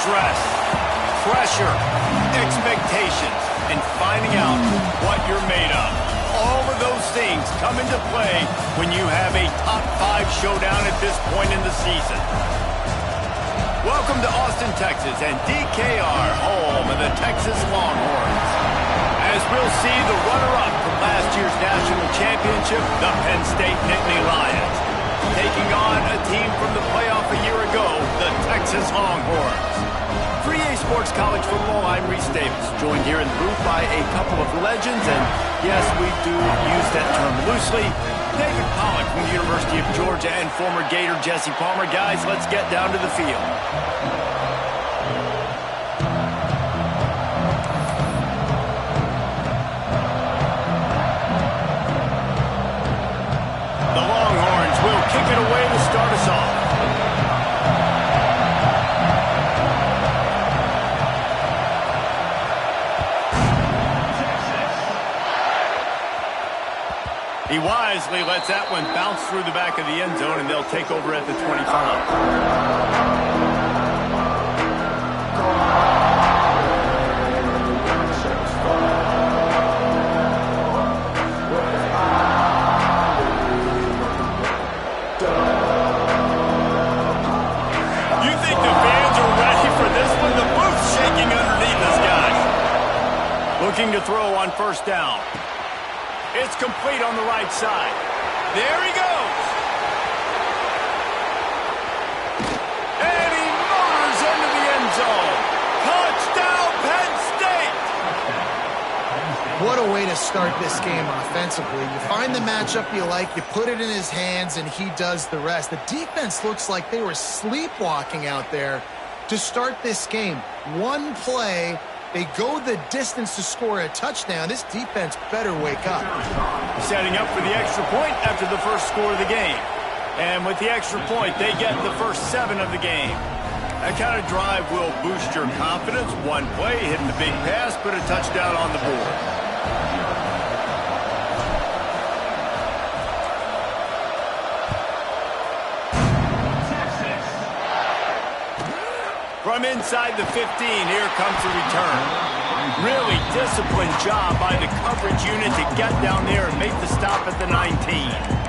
Stress, pressure, expectations, and finding out what you're made of. All of those things come into play when you have a top 5 showdown at this point in the season. Welcome to Austin, Texas, and DKR, home of the Texas Longhorns. As we'll see the runner-up from last year's national championship, the Penn State Nittany Lions, taking on a team from the playoff a year ago, the Texas Longhorns. For EA Sports College Football, I'm Reese Davis, joined here in the booth by a couple of legends, and yes, we do use that term loosely. David Pollack from the University of Georgia and former Gator Jesse Palmer. Guys, let's get down to the field. The Longhorns will kick it away to start us off. He wisely lets that one bounce through the back of the end zone, and they'll take over at the 25. You think the fans are ready for this one? The booth's shaking underneath us, guys. Looking to throw on first down. It's complete on the right side. There he goes. And he motors into the end zone. Touchdown, Penn State! What a way to start this game offensively. You find the matchup you like, you put it in his hands, and he does the rest. The defense looks like they were sleepwalking out there to start this game. One play, they go the distance to score a touchdown. This defense better wake up. Setting up for the extra point after the first score of the game. And with the extra point, they get the first 7 of the game. That kind of drive will boost your confidence. One play, hitting the big pass, put a touchdown on the board. From inside the 15, here comes the return. Really disciplined job by the coverage unit to get down there and make the stop at the 19.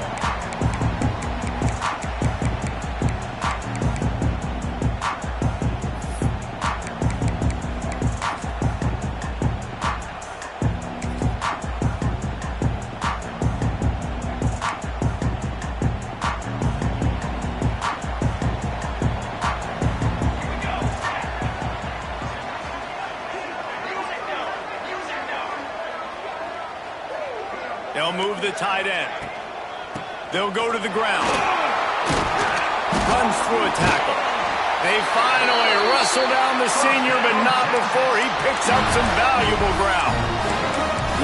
They'll move the tight end. They'll go to the ground. Runs through a tackle. They finally wrestle down the senior, but not before he picks up some valuable ground.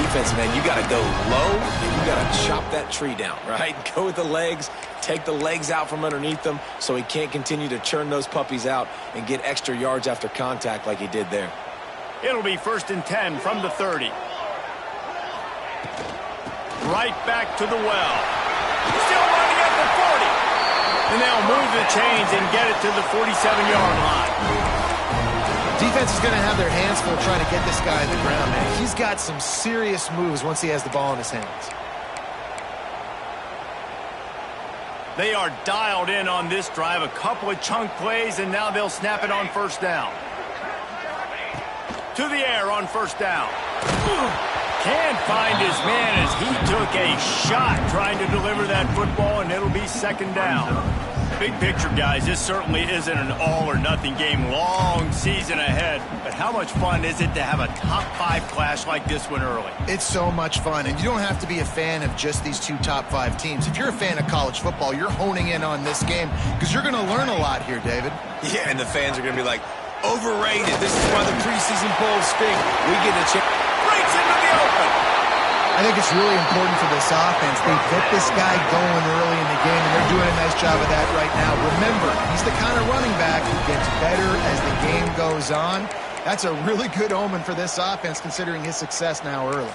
Defense, man, you got to go low, and you got to chop that tree down, right? Go with the legs, take the legs out from underneath them so he can't continue to churn those puppies out and get extra yards after contact like he did there. It'll be 1st and 10 from the 30. Right back to the well. Still running at the 40. And they'll move the chains and get it to the 47-yard line. Defense is going to have their hands full trying to get this guy on the ground, man. He's got some serious moves once he has the ball in his hands. They are dialed in on this drive. A couple of chunk plays, and now they'll snap it on first down. To the air on first down. Can't find his man as he took a shot trying to deliver that football, and it'll be 2nd down. Big picture, guys, this certainly isn't an all-or-nothing game. Long season ahead, but how much fun is it to have a top-5 clash like this one early? It's so much fun, and you don't have to be a fan of just these 2 top-5 teams. If you're a fan of college football, you're honing in on this game because you're going to learn a lot here, David. Yeah, and the fans are going to be like, overrated. This is why the preseason polls stink. We get a chance. Breaks into the open. I think it's really important for this offense. They get this guy going early in the game, and they're doing a nice job of that right now. Remember, he's the kind of running back who gets better as the game goes on. That's a really good omen for this offense, considering his success now early.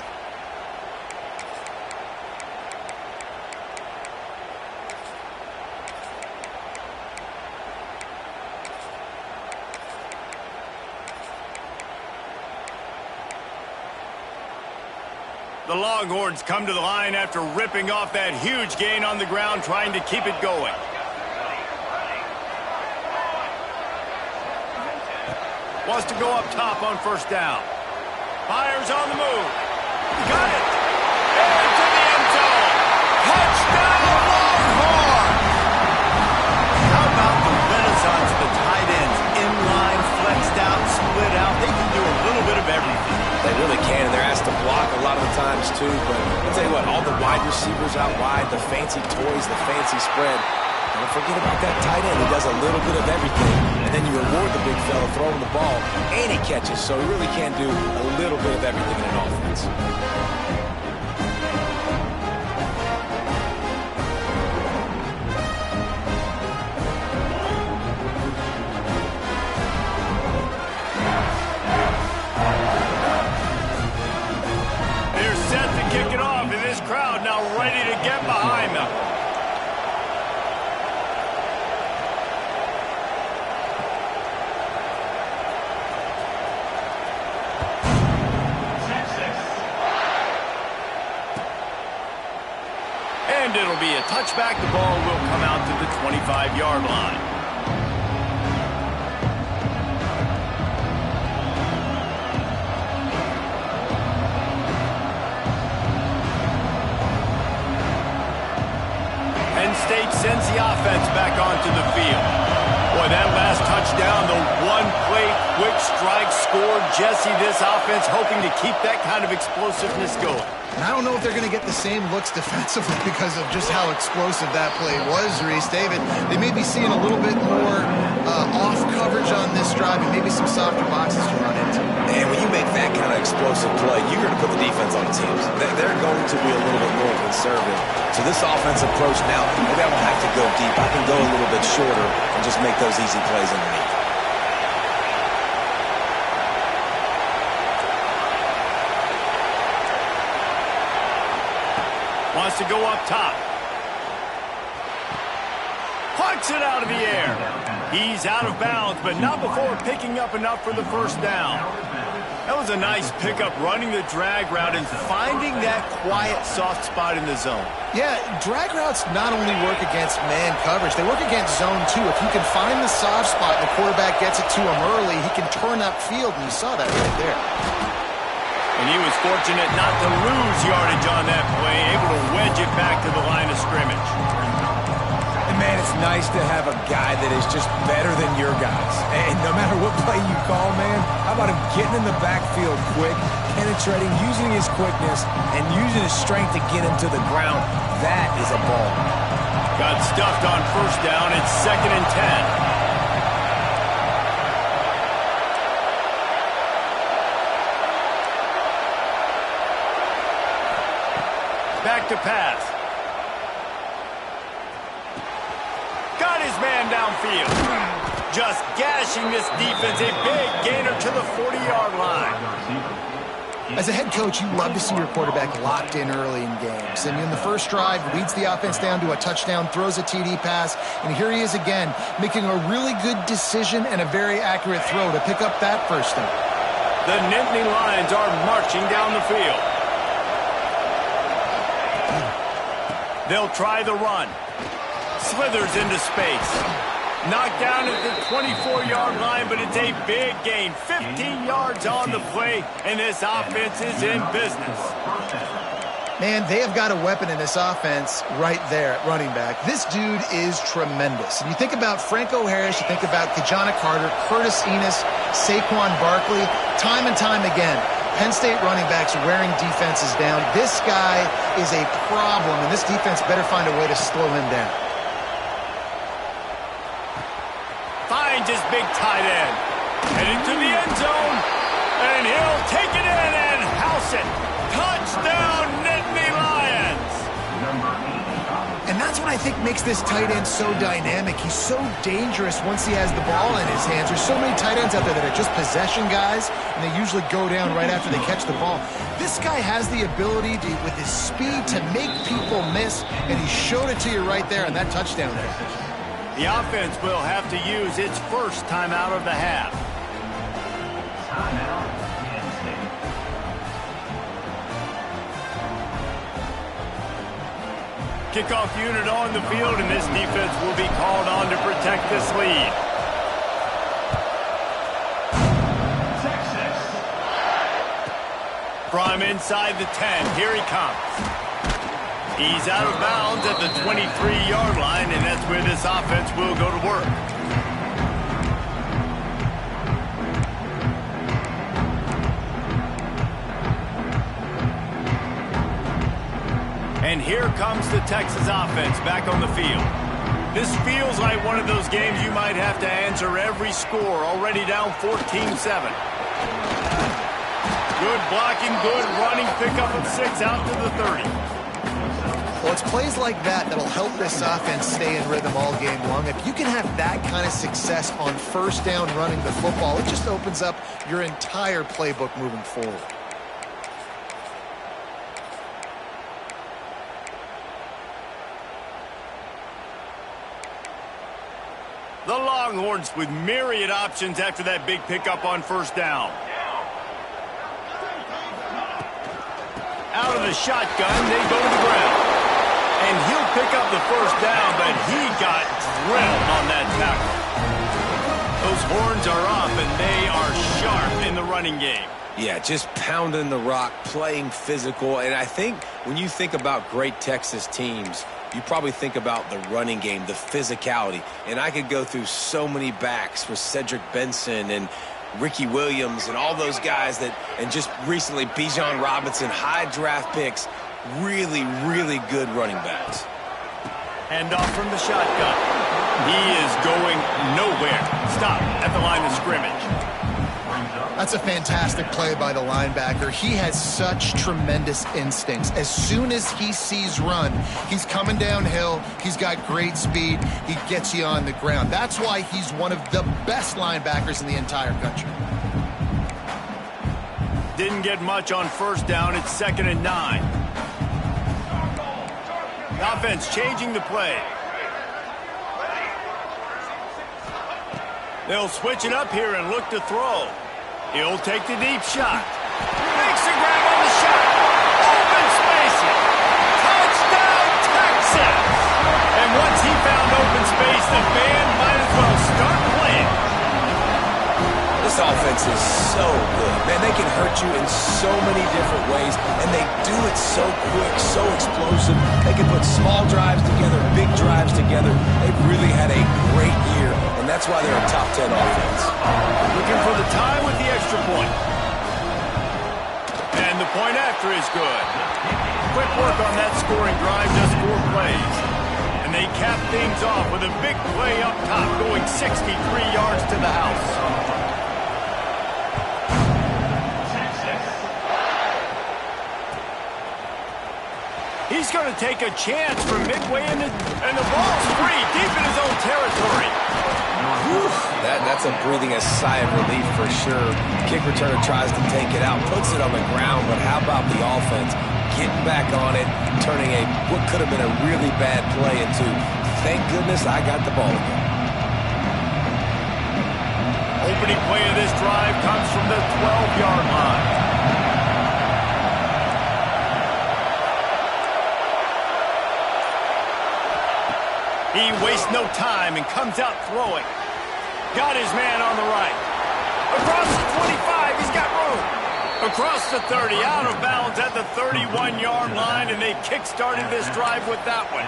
The Longhorns come to the line after ripping off that huge gain on the ground, trying to keep it going. Wants to go up top on first down. Fires on the move. Got it. Into the end zone. Touchdown, Longhorns! How about the renaissance of the tight ends? Inline, flexed out, split out. They can do a little bit of everything. They really can, and they're asked to block a lot of the times, too. But I'll tell you what, all the wide receivers out wide, the fancy toys, the fancy spread. Don't forget about that tight end. He does a little bit of everything. And then you reward the big fella throwing the ball, and he catches. So he really can do a little bit of everything in an offense. They're set to kick it off, and this crowd now ready to get behind them. And it'll be a touchback. The ball will come out to the 25-yard line. Penn State sends the offense back onto the field. Boy, that last touchdown, the one-play quick strike score. Jesse, this offense hoping to keep that kind of explosiveness going. And I don't know if they're going to get the same looks defensively because of just how explosive that play was, Reese. David, they may be seeing a little bit more off coverage on this drive and maybe some softer boxes to run into. And when you make that kind of explosive play, you're going to put the defense on its heels. They're going to be a little bit more conservative. So this offensive approach now, maybe I don't have to go deep. I can go a little bit shorter and just make those easy plays underneath. Wants to go up top. Plucks it out of the air. He's out of bounds, but not before picking up enough for the first down. That was a nice pickup, running the drag route and finding that quiet, soft spot in the zone. Yeah, drag routes not only work against man coverage, they work against zone too. If you can find the soft spot and the quarterback gets it to him early, he can turn upfield, and you saw that right there. And he was fortunate not to lose yardage on that play, able to wedge it back to the line of scrimmage. And man, it's nice to have a guy that is just better than your guys. And no matter what play you call, man, how about him getting in the backfield quick, penetrating, using his quickness, and using his strength to get him to the ground. That is a ball. Got stuffed on first down. It's 2nd and 10. Back to pass. Got his man downfield. Just gashing this defense. A big gainer to the 40-yard line. As a head coach, you love to see your quarterback locked in early in games. And in the first drive, leads the offense down to a touchdown, throws a TD pass, and here he is again, making a really good decision and a very accurate throw to pick up that first down. The Nittany Lions are marching down the field. They'll try the run. Slithers into space. Knocked down at the 24-yard line, but it's a big gain. 15 yards on the play, and this offense is in business. Man, they have got a weapon in this offense right there at running back. This dude is tremendous. And you think about Franco Harris, you think about Kajana Carter, Curtis Enos, Saquon Barkley, time and time again. Penn State running backs wearing defenses down. This guy is a problem, and this defense better find a way to slow him down. Finds his big tight end. Heading to the end zone, and he'll take it in and house it. Touchdown, Nittany Lions! And that's what I think makes this tight end so dynamic. He's so dangerous once he has the ball in his hands. There's so many tight ends out there that are just possession guys, and they usually go down right after they catch the ball. This guy has the ability to, with his speed, to make people miss, and he showed it to you right there in that touchdown catch. The offense will have to use its first timeout of the half. kickoff unit on the field, and this defense will be called on to protect this lead. From inside the 10, here he comes. He's out of bounds at the 23-yard line, and that's where this offense will go to work. And here comes the Texas offense back on the field. This feels like one of those games you might have to answer every score, already down 14-7. Good blocking, good running, pickup of 6 out to the 30. Well, it's plays like that that'll help this offense stay in rhythm all game long. If you can have that kind of success on first down running the football, it just opens up your entire playbook moving forward. The Longhorns with myriad options after that big pickup on first down. Out of the shotgun, they go to the ground. And he'll pick up the first down, but he got drilled on that tackle. Those horns are up, and they are sharp in the running game. Yeah, just pounding the rock, playing physical. And I think when you think about great Texas teams, you probably think about the running game, the physicality. And I could go through so many backs with Cedric Benson and Ricky Williams and all those guys that, and just recently Bijan Robinson, high draft picks, really, really good running backs. Hand off from the shotgun. He is going nowhere. Stop at the line of scrimmage. That's a fantastic play by the linebacker. He has such tremendous instincts. As soon as he sees run, he's coming downhill. He's got great speed. He gets you on the ground. That's why he's one of the best linebackers in the entire country. Didn't get much on first down. It's 2nd and 9. The offense changing the play. They'll switch it up here and look to throw. He'll take the deep shot. Makes a grab on the shot. Open spacing. Touchdown, Texas! And once he found open space, the band might as well start playing. This offense is so good. Man, they can hurt you in so many different ways, and they do it so quick, so explosive. They can put small drives together, big drives together. They've really had a great year, and that's why they're a top 10 offense. Looking for the time with the extra point. And the point after is good. Quick work on that scoring drive, just 4 plays. And they cap things off with a big play up top, going 63 yards to the house. He's going to take a chance from midway in and the ball's free, deep in his own territory. Whew, that's a breathing a sigh of relief for sure. Kick returner tries to take it out, puts it on the ground, but how about the offense getting back on it, turning what could have been a really bad play into, thank goodness I got the ball again. Opening play of this drive comes from the 12-yard line. He wastes no time and comes out throwing. Got his man on the right. Across the 25, he's got room. Across the 30, out of bounds at the 31-yard line, and they kick-started this drive with that one.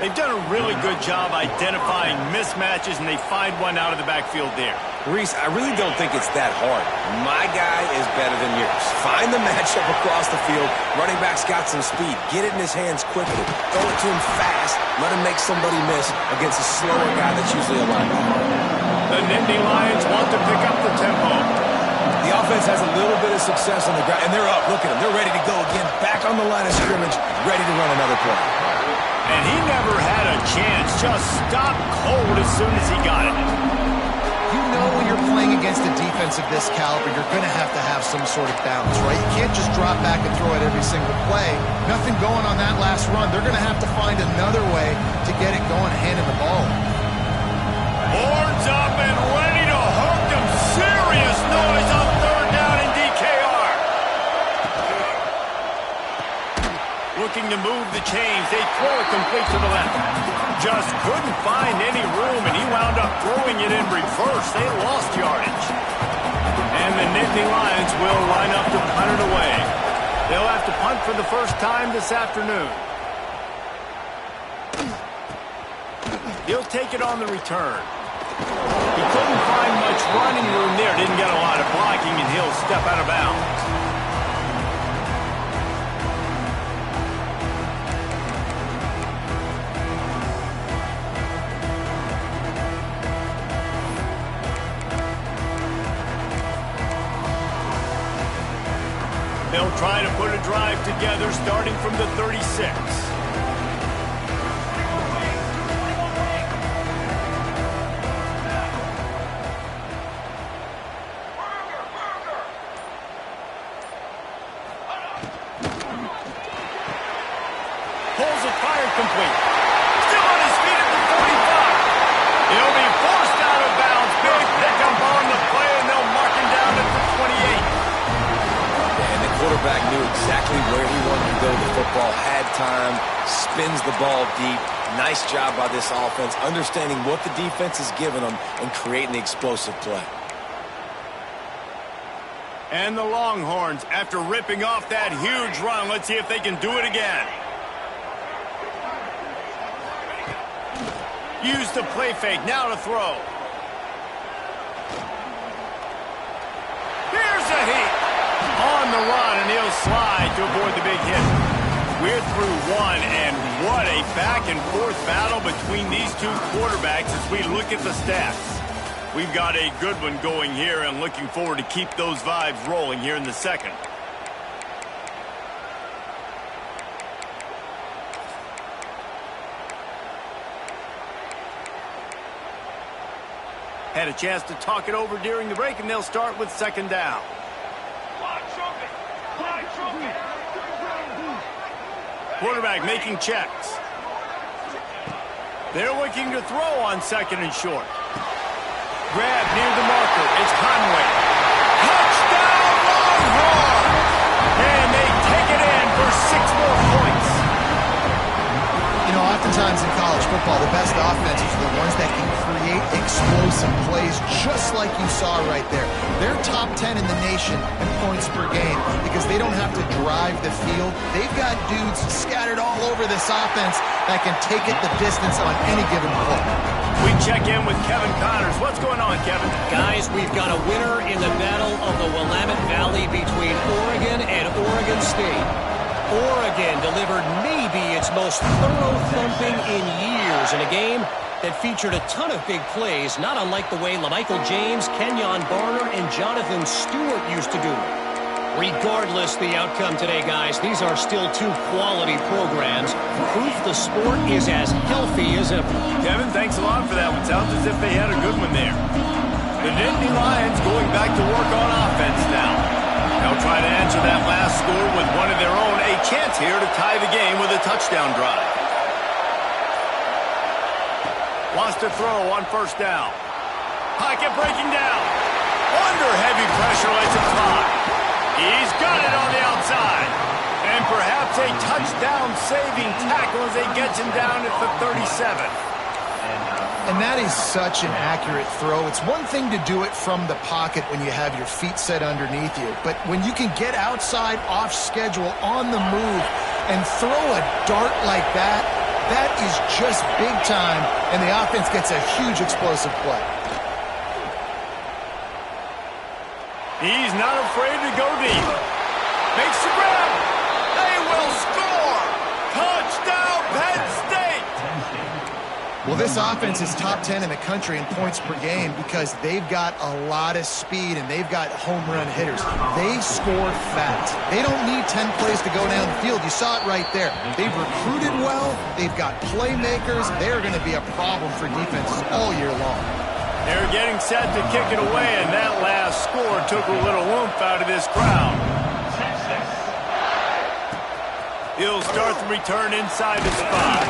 They've done a really good job identifying mismatches, and they find one out of the backfield there. Reese, I really don't think it's that hard. My guy is better than yours. Find the matchup across the field. Running back's got some speed. Get it in his hands quickly. Throw it to him fast. Let him make somebody miss against a slower guy that's usually a linebacker. The Nittany Lions want to pick up the tempo. The offense has a little bit of success on the ground, and they're up. Look at them. They're ready to go again. Back on the line of scrimmage, ready to run another play. And he never had a chance. Just stopped cold as soon as he got it. You know when you're playing against a defense of this caliber, you're going to have some sort of balance, right? You can't just drop back and throw it every single play. Nothing going on that last run. They're going to have to find another way to get it going, handing the ball. Horns up and ready to hook them. Serious noise on third down in DKR. Looking to move the the chains. They throw it complete to the left. Just couldn't find any room, and he wound up throwing it in reverse. They lost yardage. And the Nittany Lions will line up to punt it away. They'll have to punt for the first time this afternoon. He'll take it on the return. He couldn't find much running room there. Didn't get a lot of blocking, and he'll step out of bounds. They'll try to put a drive together starting from the 36. Pulls it, fired complete. Still on his feet at the 45. He'll be forced out of bounds. Big pickup on the play, and they'll mark him down at the 28. And the quarterback knew exactly where he wanted to go. The football had time, spins the ball deep. Nice job by this offense, understanding what the defense is giving them and creating the explosive play. And the Longhorns, after ripping off that huge run, let's see if they can do it again. Use the play fake, now to throw. Here's a heat. On the run, and he'll slide to avoid the big hit. We're through one, and what a back-and-forth battle between these two quarterbacks as we look at the stats. We've got a good one going here, and looking forward to keep those vibes rolling here in the second. Had a chance to talk it over during the break, and they'll start with second down. Quarterback making checks. They're looking to throw on second and short. Grab near the marker. It's Conway. Touchdown Longhorn! And they take it in for 6 more points. You know, oftentimes in college football, the best offenses are the ones that can create explosive plays, just like you saw right there. They're top 10 in the nation in points per game because they don't have to drive the field. They've got dudes scattered all over this offense that can take it the distance on any given play. We check in with Kevin Connors. What's going on, Kevin? Guys, we've got a winner in the battle of the Willamette Valley between Oregon and Oregon State. Oregon delivered maybe its most thorough thumping in years in a game that featured a ton of big plays, not unlike the way LaMichael James, Kenyon Barner, and Jonathan Stewart used to do it. Regardless the outcome today, guys, these are still 2 quality programs. Proof the sport is as healthy as ever. Kevin, thanks a lot for that one. Sounds as if they had a good one there. The Nittany Lions going back to work on offense now. They'll try to answer that last score with one of their own. A chance here to tie the game with a touchdown drive. Wants to throw on first down. Pocket breaking down. Under heavy pressure, lets it fly. He's got it on the outside. And perhaps a touchdown-saving tackle as they get him down at the 37. And that is such an accurate throw. It's one thing to do it from the pocket when you have your feet set underneath you, but when you can get outside, off schedule, on the move, and throw a dart like that, that is just big time, and the offense gets a huge explosive play. He's not afraid to go deep. Makes the grab. They will score. Touchdown, Penn State. Well, this offense is top 10 in the country in points per game because they've got a lot of speed and they've got home run hitters. They score fast. They don't need 10 plays to go down the field. You saw it right there. They've recruited well. They've got playmakers. They're going to be a problem for defenses all year long. They're getting set to kick it away, and that last score took a little oomph out of this crowd. He'll start the return inside the spot.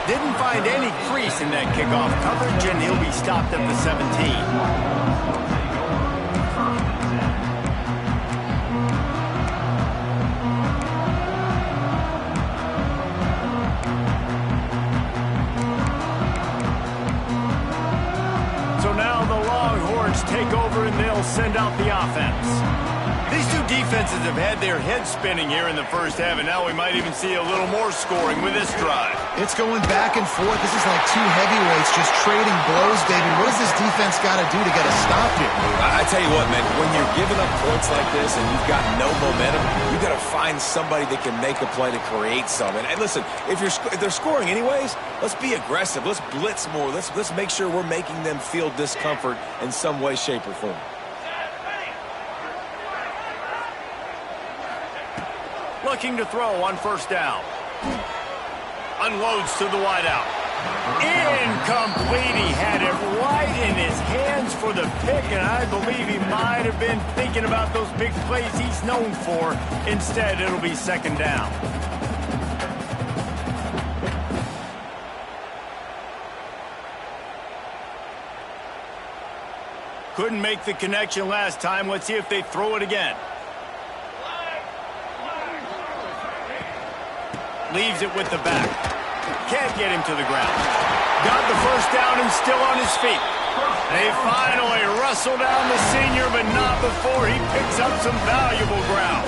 Didn't find any crease in that kickoff coverage, and he'll be stopped at the 17. Linebackers take over, and they'll send out the offense. These two defenses have had their heads spinning here in the first half, and now we might even see a little more scoring with this drive. It's going back and forth. This is like two heavyweights just trading blows, David. What does this defense got to do to get a stop here? I tell you what, man, when you're giving up points like this and you've got no momentum, you've got to find somebody that can make a play to create something. And listen, if they're scoring anyways, let's be aggressive. Let's blitz more. Let's make sure we're making them feel discomfort in some way, shape, or form. Looking to throw on first down. Unloads to the wideout. Incomplete. He had it right in his hands for the pick, and I believe he might have been thinking about those big plays he's known for. Instead, it'll be second down. Couldn't make the connection last time. Let's see if they throw it again. Leaves it with the back. Can't get him to the ground. Got the first down and still on his feet. They finally wrestle down the senior, but not before he picks up some valuable ground.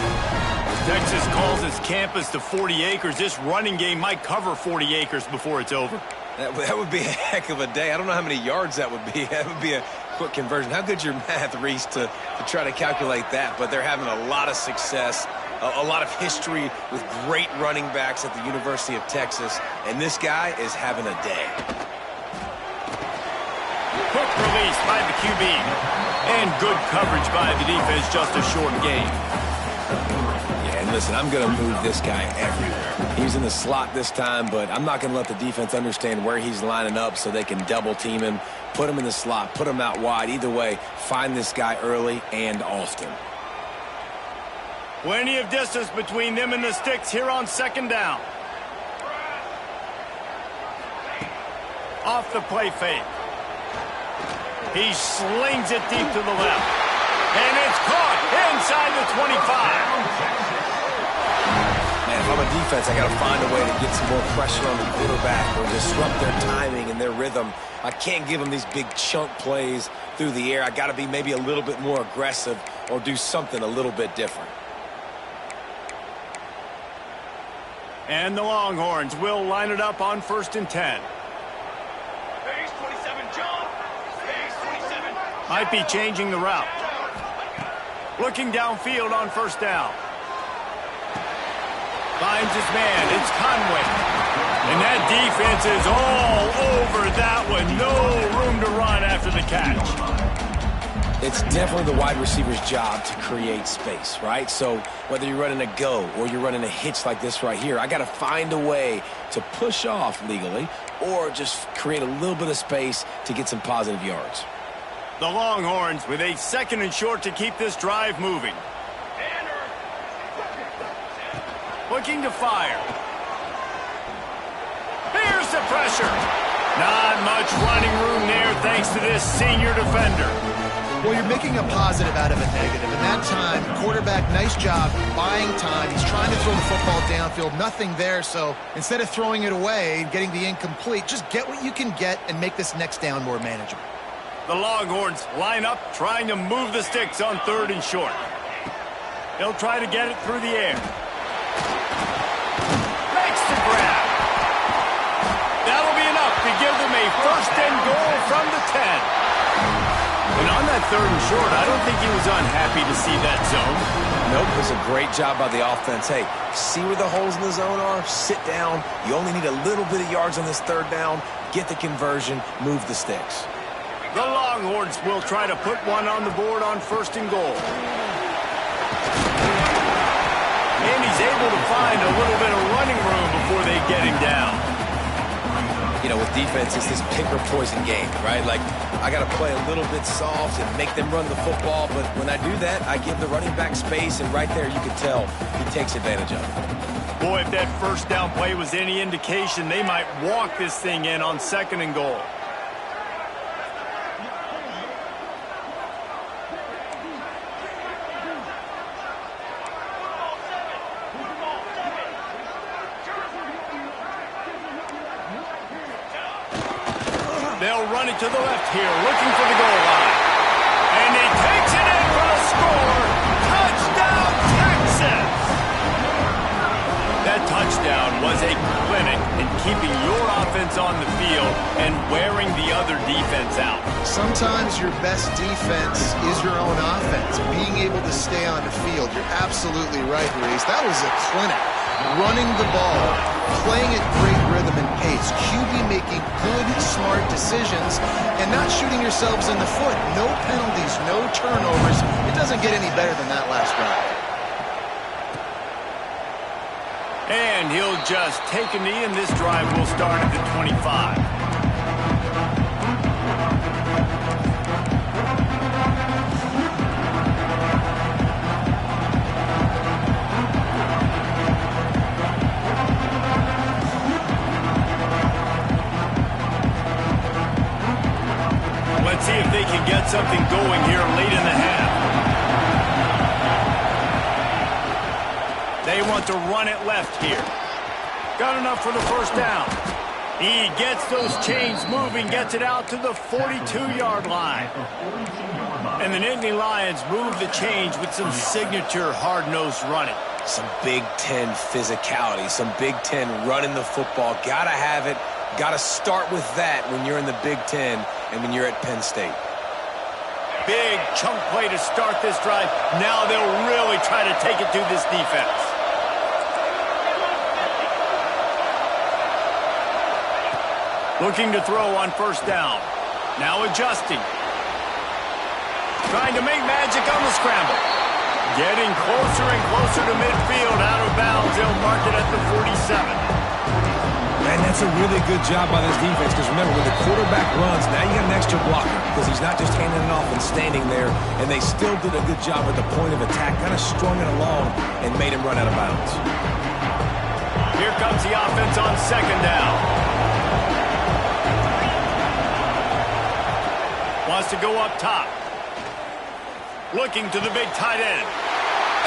Texas calls his campus to 40 acres. This running game might cover 40 acres before it's over. That would be a heck of a day. I don't know how many yards that would be. That would be a quick conversion. How good's your math, Reese, to try to calculate that? But they're having a lot of success. A lot of history with great running backs at the University of Texas, and this guy is having a day. Quick release by the QB, and good coverage by the defense, just a short gain. Yeah, and listen, I'm going to move this guy everywhere. He's in the slot this time, but I'm not going to let the defense understand where he's lining up so they can double team him, put him in the slot, put him out wide. Either way, find this guy early and often. Plenty of distance between them and the sticks here on second down. Off the play fake. He slings it deep to the left. And it's caught inside the 25. Man, if I'm a defense, I got to find a way to get some more pressure on the quarterback or disrupt their timing and their rhythm. I can't give them these big chunk plays through the air. I got to be maybe a little bit more aggressive or do something a little bit different. And the Longhorns will line it up on 1st and 10. Base 27, John. Base 27. Might be changing the route. Looking downfield on first down. Finds his man. It's Conway. And that defense is all over that one. No room to run after the catch. It's definitely the wide receiver's job to create space, right? So whether you're running a go or you're running a hitch like this right here, I got to find a way to push off legally or just create a little bit of space to get some positive yards. The Longhorns with a 2nd and short to keep this drive moving. Looking to fire. Here's the pressure. Not much running room there thanks to this senior defender. Well, you're making a positive out of a negative. And that time, quarterback, nice job buying time. He's trying to throw the football downfield. Nothing there. So instead of throwing it away and getting the incomplete, just get what you can get and make this next down more manageable. The Longhorns line up, trying to move the sticks on 3rd and short. They'll try to get it through the air. Makes the grab. That'll be enough to give them a 1st and goal from the 10. And on that 3rd and short, I don't think he was unhappy to see that zone. Nope, it was a great job by the offense. Hey, see where the holes in the zone are? Sit down. You only need a little bit of yards on this 3rd down. Get the conversion. Move the sticks. The Longhorns will try to put one on the board on 1st and goal. And he's able to find a little bit of running room before they get him down. You know, with defense, it's this pick or poison game, right? Like, I got to play a little bit soft and make them run the football, but when I do that, I give the running back space, and right there you can tell he takes advantage of it. Boy, if that 1st down play was any indication, they might walk this thing in on 2nd and goal. They'll run it to the left here, looking for the goal line. Sometimes your best defense is your own offense, being able to stay on the field. You're absolutely right, Reese. That was a clinic. Running the ball, playing at great rhythm and pace, QB making good, smart decisions, and not shooting yourselves in the foot. No penalties, no turnovers. It doesn't get any better than that last drive. And he'll just take a knee, and this drive will start at the 25. Let's see if they can get something going here late in the half. They want to run it left here. Got enough for the first down. He gets those chains moving, gets it out to the 42-yard line. And the Nittany Lions move the chains with some signature hard-nosed running. Some Big Ten physicality, some Big Ten running the football. Gotta have it. Gotta start with that when you're in the Big Ten and when you're at Penn State. Big chunk play to start this drive. Now they'll really try to take it to this defense. Looking to throw on first down. Now adjusting. Trying to make magic on the scramble. Getting closer and closer to midfield. Out of bounds. They'll mark it at the 47. And that's a really good job by this defense, because remember, when the quarterback runs, now you got an extra blocker, because he's not just handing it off and standing there, and they still did a good job at the point of attack, kind of strung it along and made him run out of bounds. Here comes the offense on second down. Wants to go up top. Looking to the big tight end.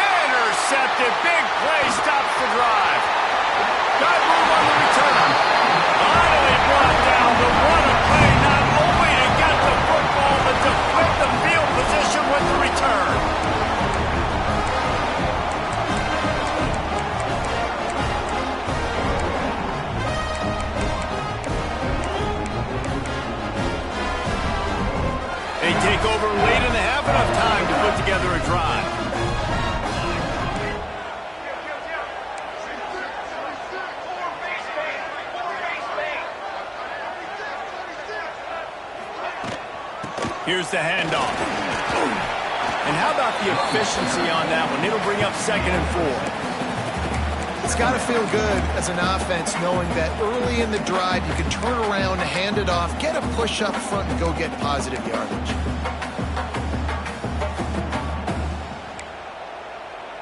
Intercepted. Big play stops the drive. Got move on the return. Finally brought down. The run of play, not only to get the football, but to flip the field position with the return. They take over late in the half, enough time to put together a drive. Here's the handoff. And how about the efficiency on that one? It'll bring up 2nd and 4. It's got to feel good as an offense knowing that early in the drive you can turn around, hand it off, get a push up front, and go get positive yardage.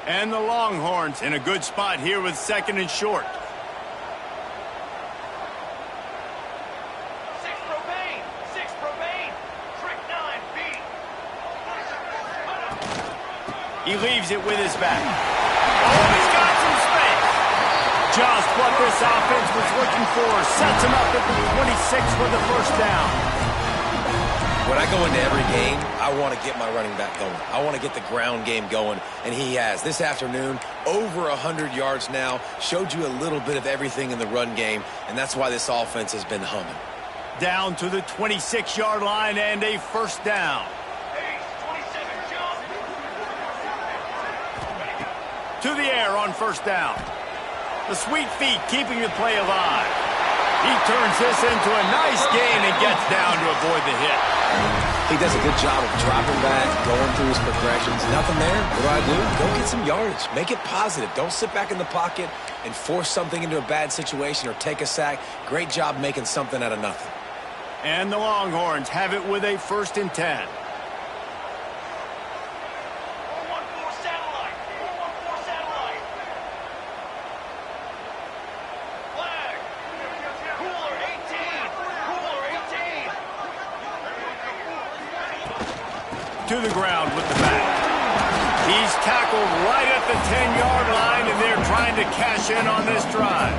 And the Longhorns in a good spot here with 2nd and short. He leaves it with his back. Oh, he's got some space. Just what this offense was looking for. Sets him up at the 26 for the first down. When I go into every game, I want to get my running back going. I want to get the ground game going, and he has. This afternoon, over 100 yards now, showed you a little bit of everything in the run game, and that's why this offense has been humming. Down to the 26-yard line and a first down. To the air on first down. The sweet feet keeping the play alive. He turns this into a nice gain and gets down to avoid the hit. He does a good job of dropping back, going through his progressions. Nothing there. What do? Go get some yardage. Make it positive. Don't sit back in the pocket and force something into a bad situation or take a sack. Great job making something out of nothing. And the Longhorns have it with a 1st and 10. To the ground with the back. He's tackled right at the 10-yard line, and they're trying to cash in on this drive.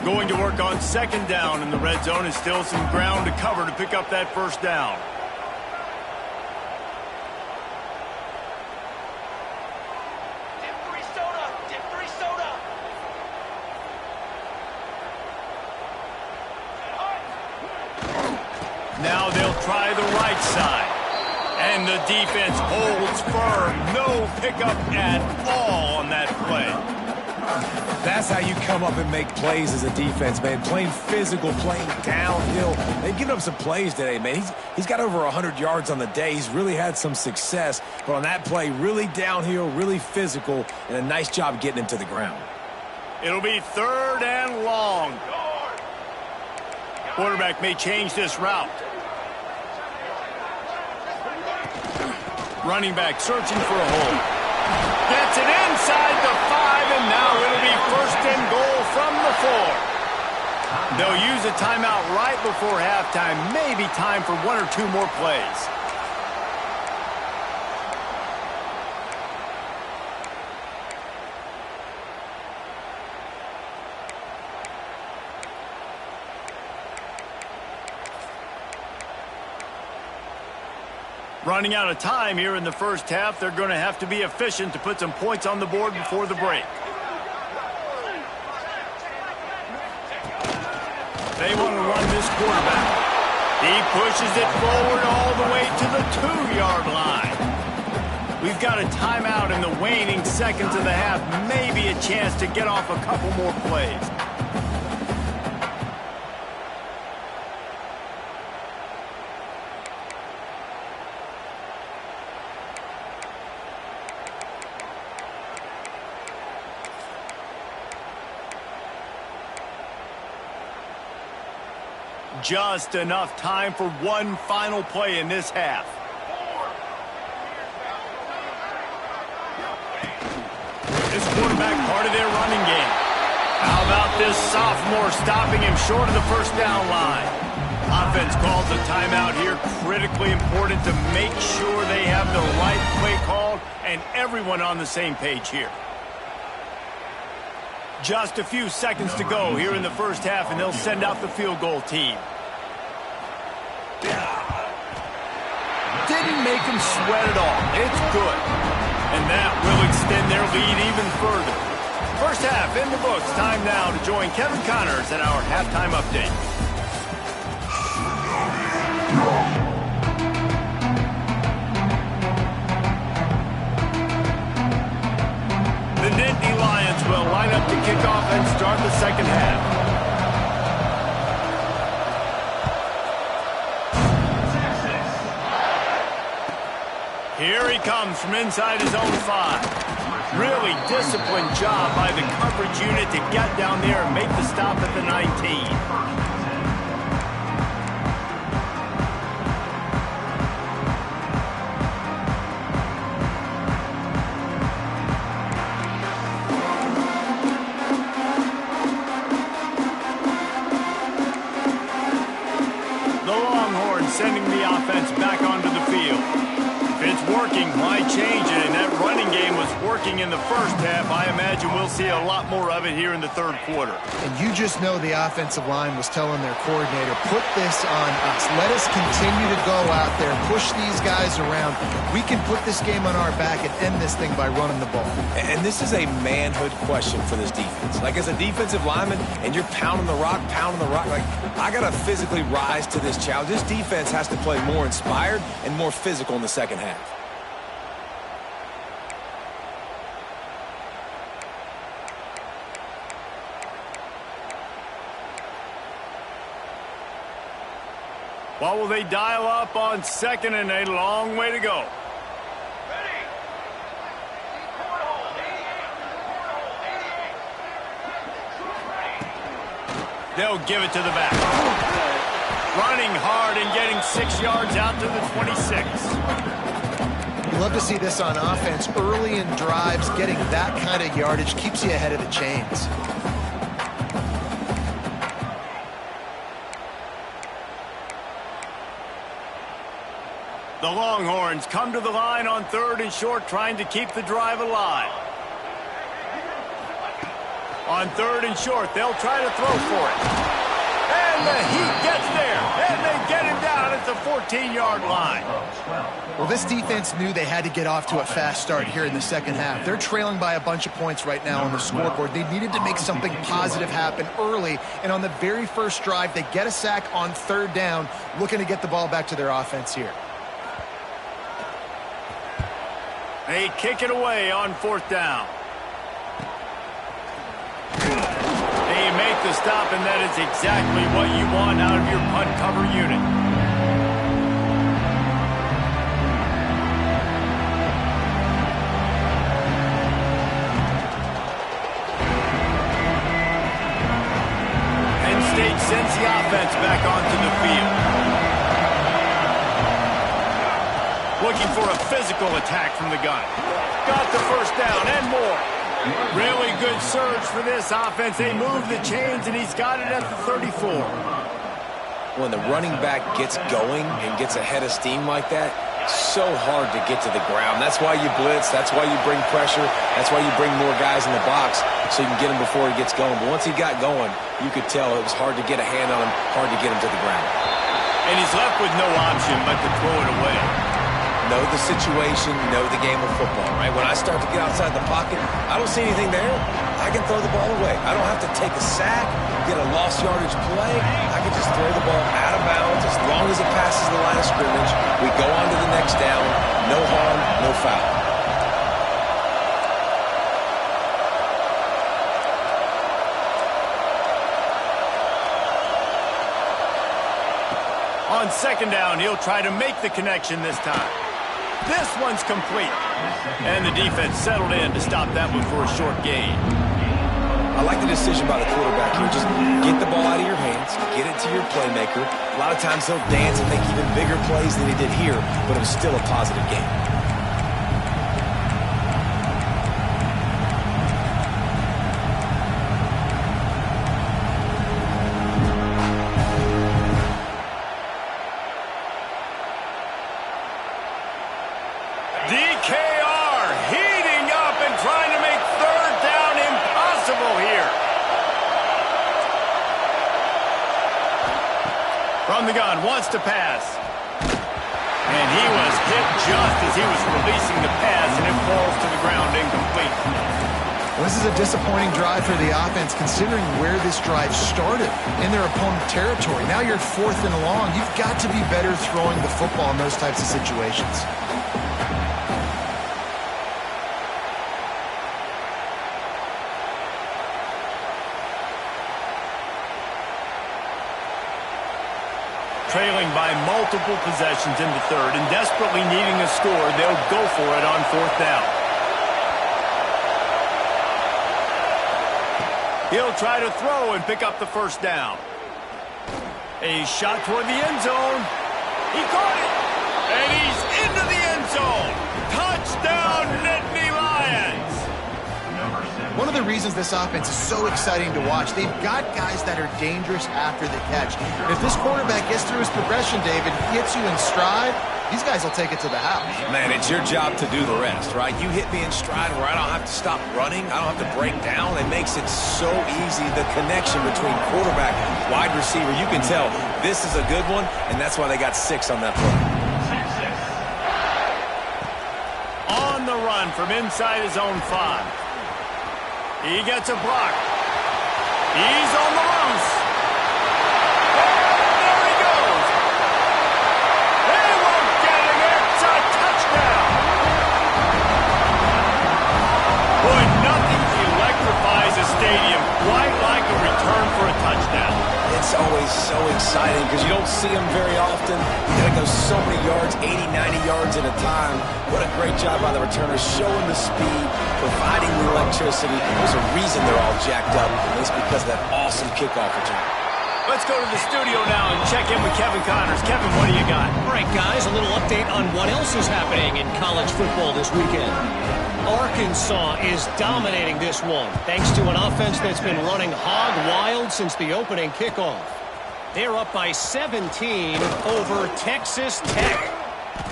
Going to work on 2nd down, and the red zone is still some ground to cover to pick up that first down. Now they'll try the right side. And the defense holds firm. No pickup at all on that play. That's how you come up and make plays as a defense, man. Playing physical, playing downhill. They've given up some plays today, man. He's got over 100 yards on the day. He's really had some success. But on that play, really downhill, really physical, and a nice job getting him to the ground. It'll be 3rd and long. Quarterback may change this route. Running back searching for a hole. Gets it inside the 5, and now it'll be 1st and goal from the 4. They'll use a timeout right before halftime. Maybe time for 1 or 2 more plays. Running out of time here in the first half. They're going to have to be efficient to put some points on the board before the break. They want to run this quarterback. He pushes it forward all the way to the 2-yard line. We've got a timeout in the waning seconds of the half. Maybe a chance to get off a couple more plays. Just enough time for one final play in this half. This quarterback part of their running game. How about this sophomore stopping him short of the 1st down line? Offense calls a timeout here. Critically important to make sure they have the right play called and everyone on the same page here. Just a few seconds to go here in the first half, and they'll send out the field goal team. Didn't make them sweat at all. It's good. And that will extend their lead even further. First half in the books. Time now to join Kevin Connors at our halftime update. The Nittany Lions will line up to kick off and start the second half. Here he comes from inside his own 5. Really disciplined job by the coverage unit to get down there and make the stop at the 19. Sending the offense back onto the field. If it's working, why change it? And that running game was working in the first half. I imagine we'll see a lot more of it here in the 3rd quarter. And you just know the offensive line was telling their coordinator, put this on us. Let us continue to go out there, push these guys around. We can put this game on our back and end this thing by running the ball. And this is a manhood question for this defense. Like, as a defensive lineman, and you're pounding the rock, like, I got to physically rise to this challenge. This defense has to play more inspired and more physical in the second half. What will they dial up on 2nd and a long way to go? They'll give it to the back. Running hard and getting 6 yards out to the 26. You love to see this on offense. Early in drives, getting that kind of yardage keeps you ahead of the chains. The Longhorns come to the line on 3rd and short, trying to keep the drive alive. On 3rd and short, they'll try to throw for it. And the Heat gets there, and they get him down at the 14-yard line. Well, this defense knew they had to get off to a fast start here in the second half. They're trailing by a bunch of points right now on the scoreboard. They needed to make something positive happen early, and on the very first drive, they get a sack on third down, looking to get the ball back to their offense here. They kick it away on fourth down. They make the stop, and that is exactly what you want out of your punt cover unit. Penn State sends the offense back onto the field. Looking for a physical attack from the gun. Got the first down and more. Really good surge for this offense. They move the chains, and he's got it at the 34. When the running back gets going and gets ahead of steam like that, so hard to get to the ground. That's why you blitz. That's why you bring pressure. That's why you bring more guys in the box so you can get him before he gets going. But once he got going, you could tell it was hard to get a hand on him, hard to get him to the ground. And he's left with no option but to throw it away. Know the situation, know the game of football, right? When I start to get outside the pocket, I don't see anything there. I can throw the ball away. I don't have to take a sack, get a lost yardage play. I can just throw the ball out of bounds as long as it passes the line of scrimmage. We go on to the next down. No harm, no foul. On second down, he'll try to make the connection this time. This one's complete. And the defense settled in to stop that one for a short gain. I like the decision by the quarterback here. Just get the ball out of your hands, get it to your playmaker. A lot of times he'll dance and make even bigger plays than he did here, but it was still a positive game. DKR heating up and trying to make third down impossible here. From the gun, wants to pass. And he was hit just as he was releasing the pass, and it falls to the ground incomplete. Well, this is a disappointing drive for the offense, considering where this drive started in their opponent territory. Now you're fourth and long. You've got to be better throwing the football in those types of situations. Trailing by multiple possessions in the third and desperately needing a score, they'll go for it on fourth down. He'll try to throw and pick up the first down. A shot toward the end zone. He caught it, and he's into the end zone. Touchdown, Nittany Lions! One of the reasons this offense is so exciting to watch, they've got guys that are dangerous after the catch. And if this quarterback gets through his progression, David, hits you in stride, these guys will take it to the house. Man, it's your job to do the rest, right? You hit me in stride where I don't have to stop running. I don't have to break down. It makes it so easy, the connection between quarterback, wide receiver. You can tell this is a good one, and that's why they got 6 on that play. On the run from inside his own 5. He gets a block. He's on the loose. And there he goes. They won't get him. It's a touchdown. Boy, nothing electrifies a stadium quite like a return for a touchdown. It's always so exciting because you don't see them very often. You got to go so many yards, 80, 90 yards at a time. What a great job by the returners, showing the speed, providing the electricity. There's a reason they're all jacked up, and it's because of that awesome kickoff return. Let's go to the studio now and check in with Kevin Connors. Kevin, what do you got? All right, guys, a little update on what else is happening in college football this weekend. Arkansas is dominating this one, thanks to an offense that's been running hog wild since the opening kickoff. They're up by 17 over Texas Tech.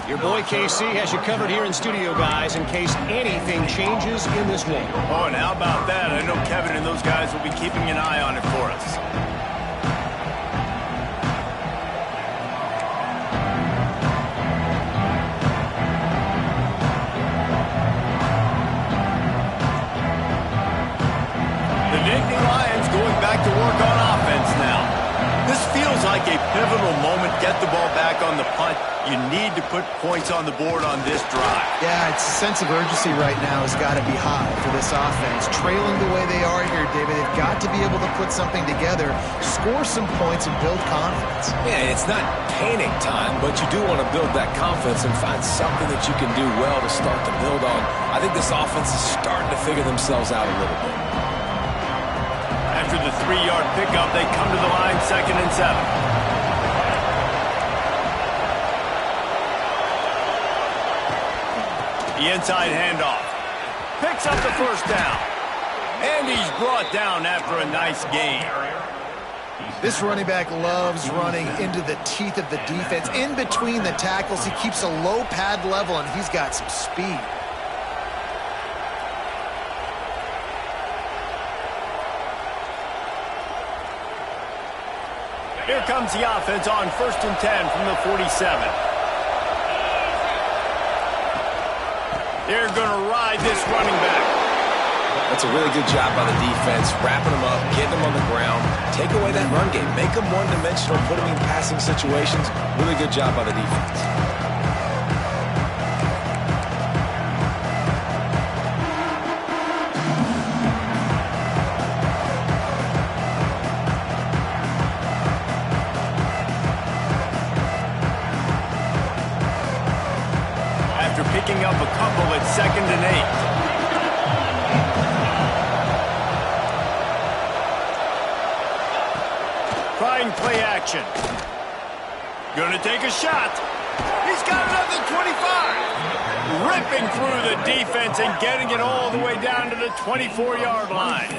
Your boy KC has you covered here in studio, guys, in case anything changes in this one. Oh, and how about that? I know Kevin and those guys will be keeping an eye on it for us. Pivotal moment, get the ball back on the punt. You need to put points on the board on this drive. Yeah, it's a sense of urgency right now has got to be high for this offense. Trailing the way they are here, David, they've got to be able to put something together, score some points, and build confidence. Yeah, it's not panic time, but you do want to build that confidence and find something that you can do well to start to build on. I think this offense is starting to figure themselves out a little bit. After the 3-yard pickup, they come to the line 2nd and 7. The inside handoff. Picks up the first down. And he's brought down after a nice gain. This running back loves running into the teeth of the defense. In between the tackles, he keeps a low pad level, and he's got some speed. Here comes the offense on 1st and 10 from the 47. They're going to ride this running back. That's a really good job by the defense, wrapping them up, getting them on the ground, take away that run game, make them one-dimensional, put them in passing situations. Really good job by the defense. Picking up a couple at 2nd and 8. Trying play action. Gonna take a shot. He's got another 25. Ripping through the defense and getting it all the way down to the 24-yard line.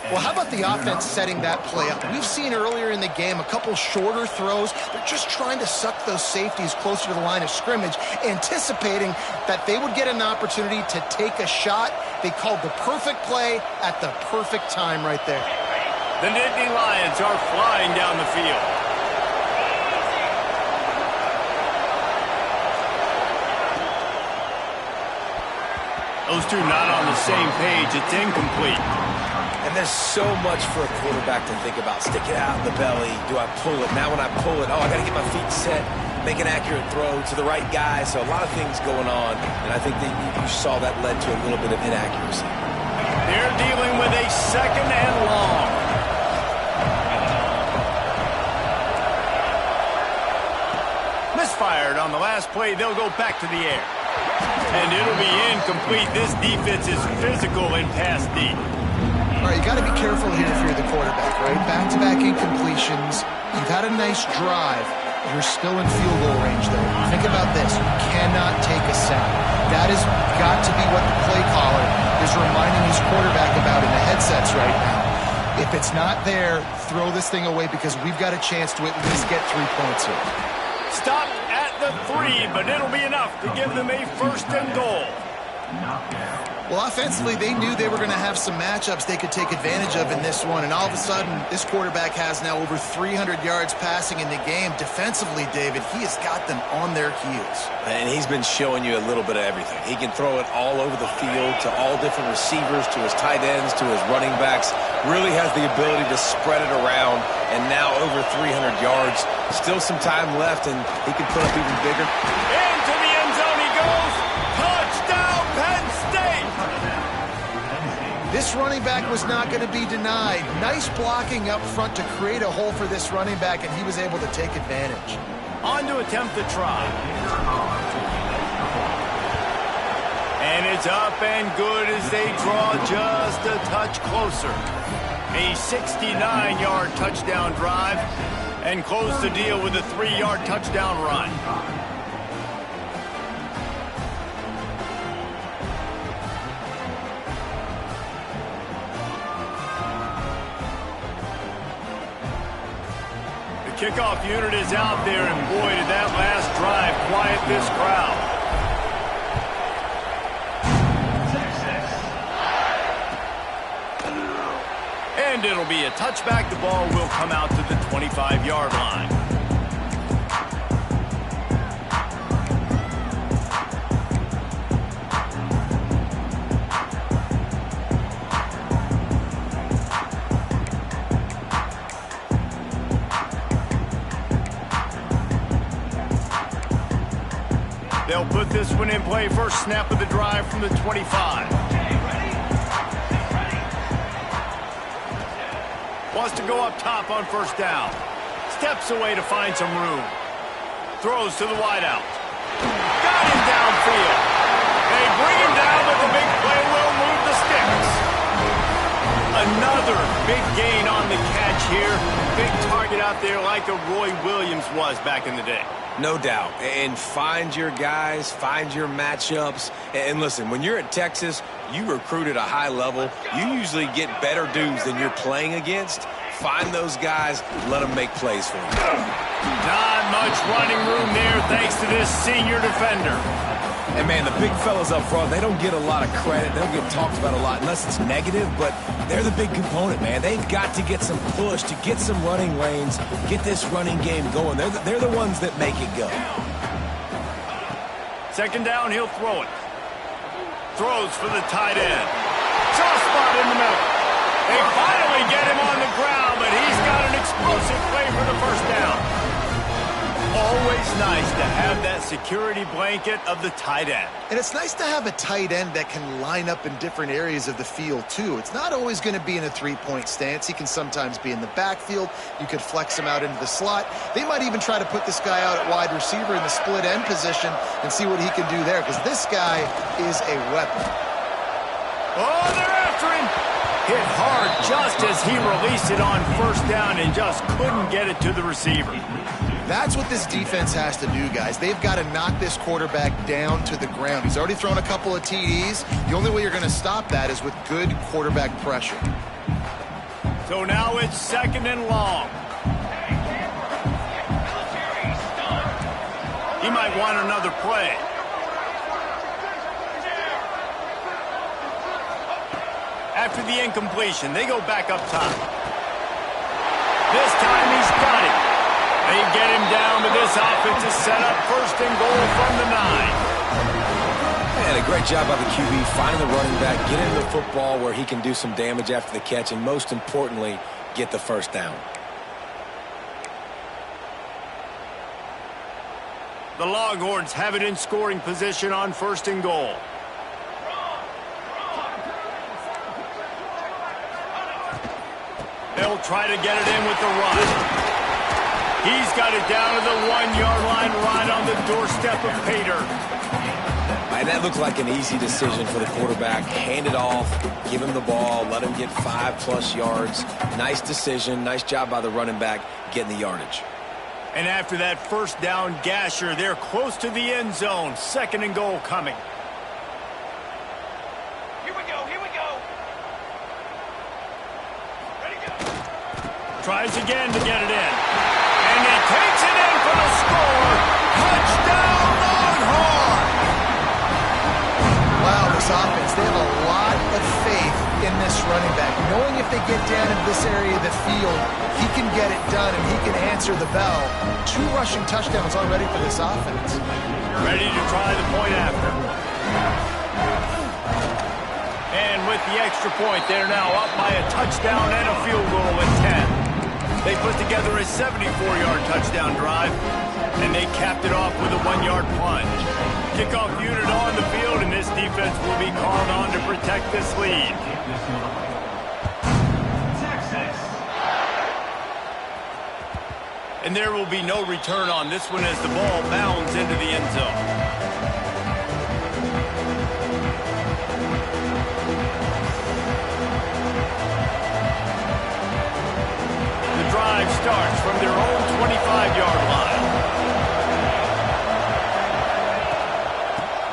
Well, how about the offense setting that play up? We've seen earlier in the game a couple shorter throws. They're just trying to suck those safeties closer to the line of scrimmage, anticipating that they would get an opportunity to take a shot. They called the perfect play at the perfect time right there. The Nittany Lions are flying down the field. Those two not on the same page. It's incomplete. And there's so much for a quarterback to think about. Stick it out in the belly. Do I pull it? Now when I pull it, I got to get my feet set, make an accurate throw to the right guy. So a lot of things going on, and I think that you saw that led to a little bit of inaccuracy. They're dealing with a 2nd and long. Misfired on the last play. They'll go back to the air. And it'll be incomplete. This defense is physical in pass deep. All right, you got to be careful here if you're the quarterback, right? Back-to-back incompletions. You've had a nice drive. You're still in field goal range, though. Think about this. You cannot take a sack. That has got to be what the play caller is reminding his quarterback about in the headsets right now. If it's not there, throw this thing away because we've got a chance to at least get 3 points here. Stop at the 3, but it'll be enough to give them a 1st and goal. Well, offensively, they knew they were going to have some matchups they could take advantage of in this one, and all of a sudden, this quarterback has now over 300 yards passing in the game. Defensively, David, he has got them on their heels. And he's been showing you a little bit of everything. He can throw it all over the field to all different receivers, to his tight ends, to his running backs. Really has the ability to spread it around, and now over 300 yards. Still some time left, and he can put up even bigger. Into the end zone he goes. Touchdown, Penn State! This running back was not going to be denied. Nice blocking up front to create a hole for this running back, and he was able to take advantage. On to attempt the try. And it's up and good as they draw just a touch closer. A 69-yard touchdown drive and close the deal with a 3-yard touchdown run. The kickoff unit is out there, and boy, did that last drive quiet this crowd. And it'll be a touchback. The ball will come out to the 25-yard line. They'll put this one in play. First snap of the drive from the 25. Wants to go up top on first down. Steps away to find some room. Throws to the wideout. Got him downfield. They bring him down, but the big play will move the sticks. Another big gain on the catch here. Big target out there like a Roy Williams was back in the day. No doubt. And find your guys, find your matchups. And listen, when you're at Texas, you recruit at a high level. You usually get better dudes than you're playing against. Find those guys, let them make plays for you. Not much running room there thanks to this senior defender. And, man, the big fellas up front, they don't get a lot of credit. They don't get talked about a lot unless it's negative, but they're the big component, man. They've got to get some push, to get some running lanes, get this running game going. They're the ones that make it go. Second down, he'll throw it. Throws for the tight end. Soft spot in the middle. They finally get him on the ground, but he's got an explosive play for the first down. Always nice to have that security blanket of the tight end. And it's nice to have a tight end that can line up in different areas of the field, too. It's not always going to be in a three-point stance. He can sometimes be in the backfield. You could flex him out into the slot. They might even try to put this guy out at wide receiver in the split end position and see what he can do there, because this guy is a weapon. Oh, they're after him. Hit hard just as he released it on first down and just couldn't get it to the receiver. That's what this defense has to do, guys. They've got to knock this quarterback down to the ground. He's already thrown a couple of TDs. The only way you're going to stop that is with good quarterback pressure. So now it's second and long. He might want another play. After the incompletion, they go back up top. This time he's got it. They get him down, but this offense is set up first and goal from the 9. And a great job by the QB finding the running back, get him the football where he can do some damage after the catch, and most importantly, get the first down. The Longhorns have it in scoring position on first and goal. They'll try to get it in with the run. He's got it down to the 1-yard line right on the doorstep of Pater. And that looked like an easy decision for the quarterback. Hand it off, give him the ball, let him get 5+ yards. Nice decision, nice job by the running back getting the yardage. And after that first down gasher, they're close to the end zone. Second and goal coming. Here we go, here we go. Ready, go. Tries again to get it in. And he takes it in for the score. Touchdown, Longhorn! Wow, this offense, they have a lot of faith in this running back. Knowing if they get down into this area of the field, he can get it done and he can answer the bell. 2 rushing touchdowns already for this offense. Ready to try the point after. And with the extra point, they're now up by a touchdown and a field goal at 10. They put together a 74-yard touchdown drive, and they capped it off with a 1-yard plunge. Kickoff unit on the field, and this defense will be called on to protect this lead. And there will be no return on this one as the ball bounds into the end zone. Drive starts from their own 25-yard line.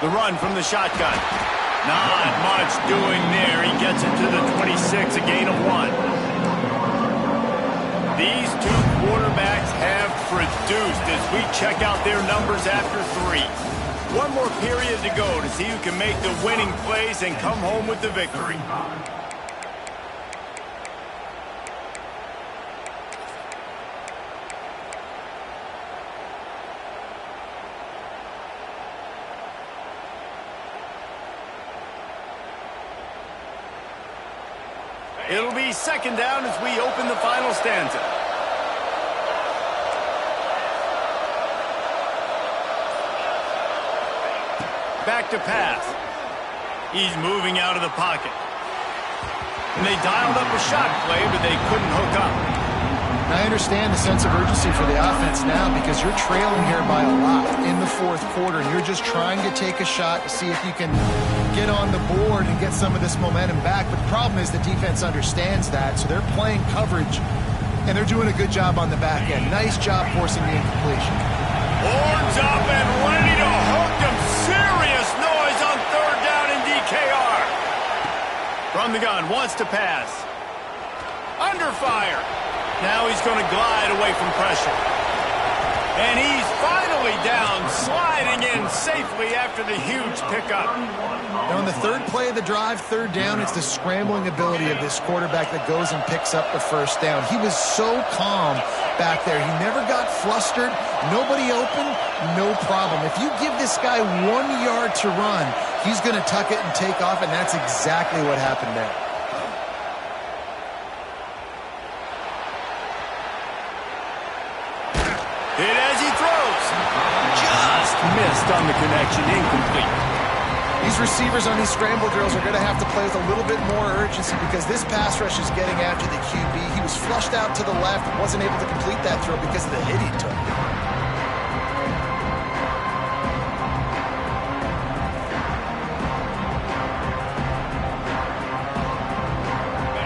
The run from the shotgun. Not much doing there. He gets it to the 26, a gain of 1. These two quarterbacks have produced as we check out their numbers after 3. One more period to go to see who can make the winning plays and come home with the victory. It'll be second down as we open the final stanza. back to pass. He's moving out of the pocket. And they dialed up a shot play, but they couldn't hook up. I understand the sense of urgency for the offense now because you're trailing here by a lot in the fourth quarter. You're just trying to take a shot to see if you can get on the board and get some of this momentum back. But the problem is the defense understands that, so they're playing coverage, and they're doing a good job on the back end. Nice job forcing the incompletion. Horns up and ready to hook them. Serious noise on third down in DKR. From the gun, wants to pass. Under fire. Now he's going to glide away from pressure. And he's finally down, sliding in safely after the huge pickup. Now, on the third play of the drive, third down, it's the scrambling ability of this quarterback that goes and picks up the first down. He was so calm back there. He never got flustered. Nobody open, no problem. If you give this guy 1 yard to run, he's going to tuck it and take off, and that's exactly what happened there. Hit as he throws. Just missed on the connection, incomplete. These receivers on these scramble drills are going to have to play with a little bit more urgency because this pass rush is getting after the QB. He was flushed out to the left, wasn't able to complete that throw because of the hit he took.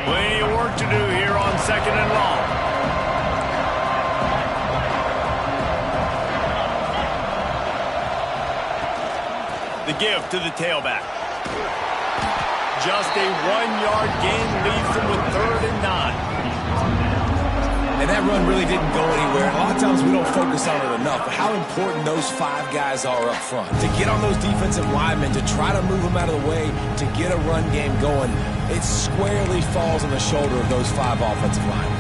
Plenty of work to do here on second and long. The give to the tailback. Just a 1 yard gain leaves them with 3rd and 9. And that run really didn't go anywhere. A lot of times we don't focus on it enough, but how important those 5 guys are up front. To get on those defensive linemen, to try to move them out of the way, to get a run game going, it squarely falls on the shoulder of those 5 offensive linemen.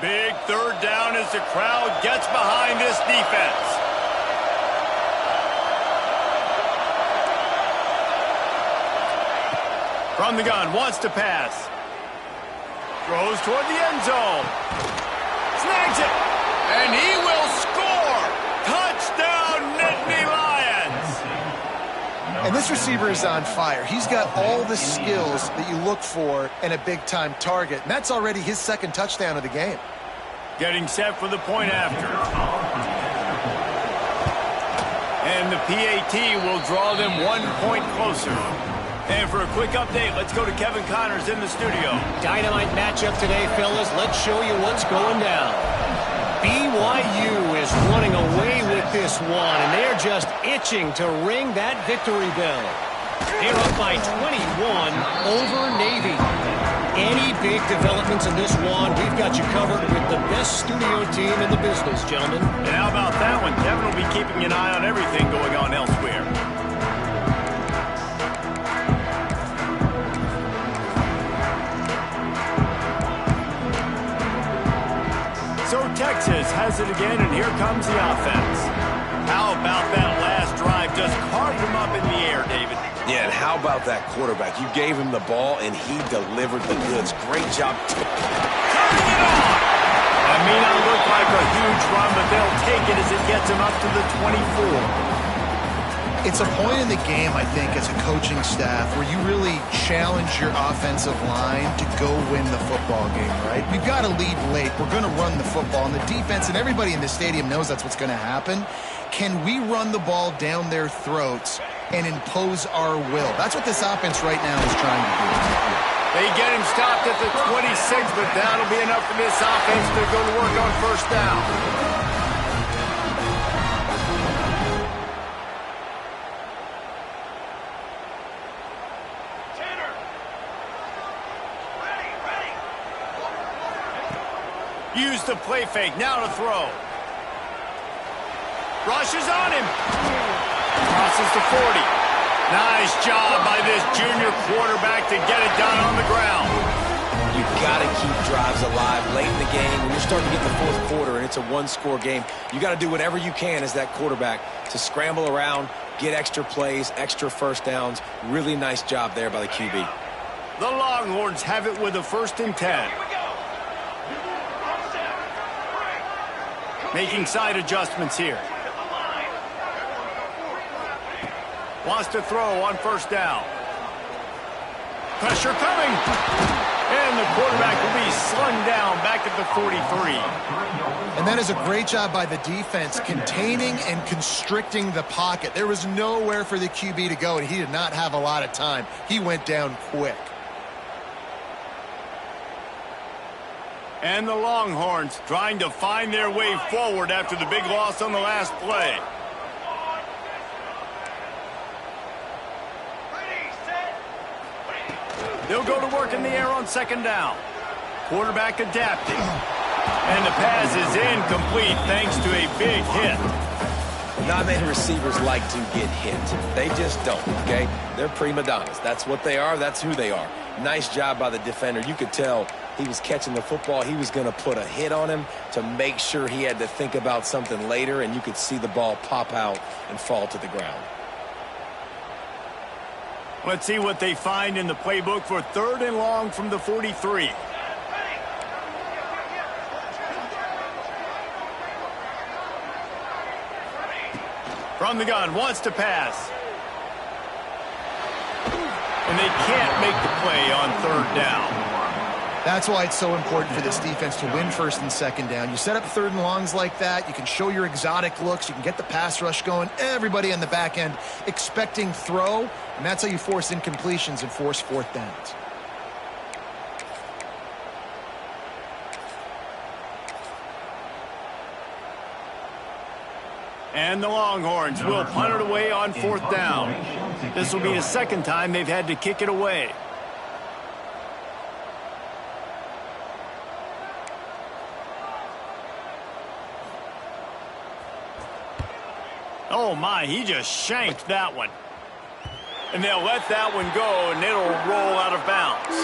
Big third down as the crowd gets behind this defense. From the gun, wants to pass. Throws toward the end zone. Snags it. And he will score. Touchdown, Nittany Lions. And this receiver is on fire. He's got all the skills that you look for in a big-time target. And that's already his 2nd touchdown of the game. Getting set for the point after. And the PAT will draw them 1 point closer. And for a quick update, let's go to Kevin Connors in the studio. Dynamite matchup today, fellas. Let's show you what's going down. BYU is running away with this one, and they're just itching to ring that victory bell. They're up by 21 over Navy. Any big developments in this one, we've got you covered with the best studio team in the business, gentlemen. And how about that one? Kevin will be keeping an eye on everything going on elsewhere. So Texas has it again, and here comes the offense. How about that last drive? Just carved him up in the air, David. Yeah, and how about that quarterback? You gave him the ball, and he delivered the goods. Great job. Turning it on! That may not look like a huge run, but they'll take it as it gets him up to the 24. It's a point in the game, I think, as a coaching staff where you really challenge your offensive line to go win the football game, right? We've got to lead late. We're going to run the football, and the defense and everybody in the stadium knows that's what's going to happen. Can we run the ball down their throats and impose our will? That's what this offense right now is trying to do. They get him stopped at the 26, but that'll be enough for this offense to go to work on first down. Use the play fake, now to throw. Rushes on him. Crosses the 40. Nice job by this junior quarterback to get it done on the ground. You've got to keep drives alive late in the game. When you're starting to get the fourth quarter and it's a one-score game, you got to do whatever you can as that quarterback to scramble around, get extra plays, extra first downs. Really nice job there by the QB. The Longhorns have it with a 1st and 10. Making side adjustments here. Wants to throw on 1st down. Pressure coming. And the quarterback will be slung down back at the 43. And that is a great job by the defense, containing and constricting the pocket. There was nowhere for the QB to go, and he did not have a lot of time. He went down quick. And the Longhorns trying to find their way forward after the big loss on the last play. They'll go to work in the air on 2nd down. Quarterback adapting. And the pass is incomplete thanks to a big hit. Not many receivers like to get hit. They just don't, okay? They're prima donnas. That's what they are. That's who they are. Nice job by the defender. You could tell he was catching the football. He was going to put a hit on him to make sure he had to think about something later, and you could see the ball pop out and fall to the ground. Let's see what they find in the playbook for 3rd and long from the 43. From the gun, wants to pass. And they can't make the play on 3rd down. That's why it's so important for this defense to win 1st and 2nd down. You set up 3rd and longs like that, you can show your exotic looks, you can get the pass rush going, everybody on the back end expecting throw, and that's how you force incompletions and force 4th downs. And the Longhorns will punt it away on 4th down. This will be the 2nd time they've had to kick it away. Oh, my, he just shanked that one. And they'll let that one go, and it'll roll out of bounds.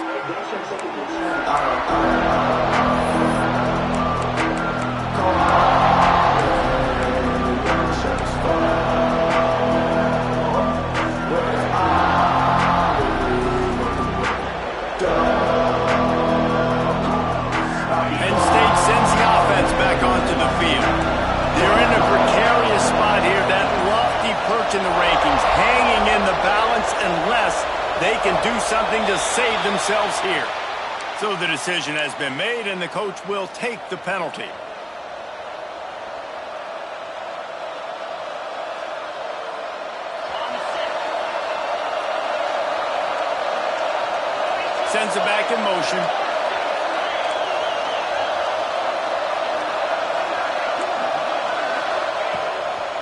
Penn State sends the offense back onto the field. They're in a precarious spot here, that lofty perch in the rankings, hanging in the balance unless they can do something to save themselves here. So the decision has been made, and the coach will take the penalty. Sends it back in motion.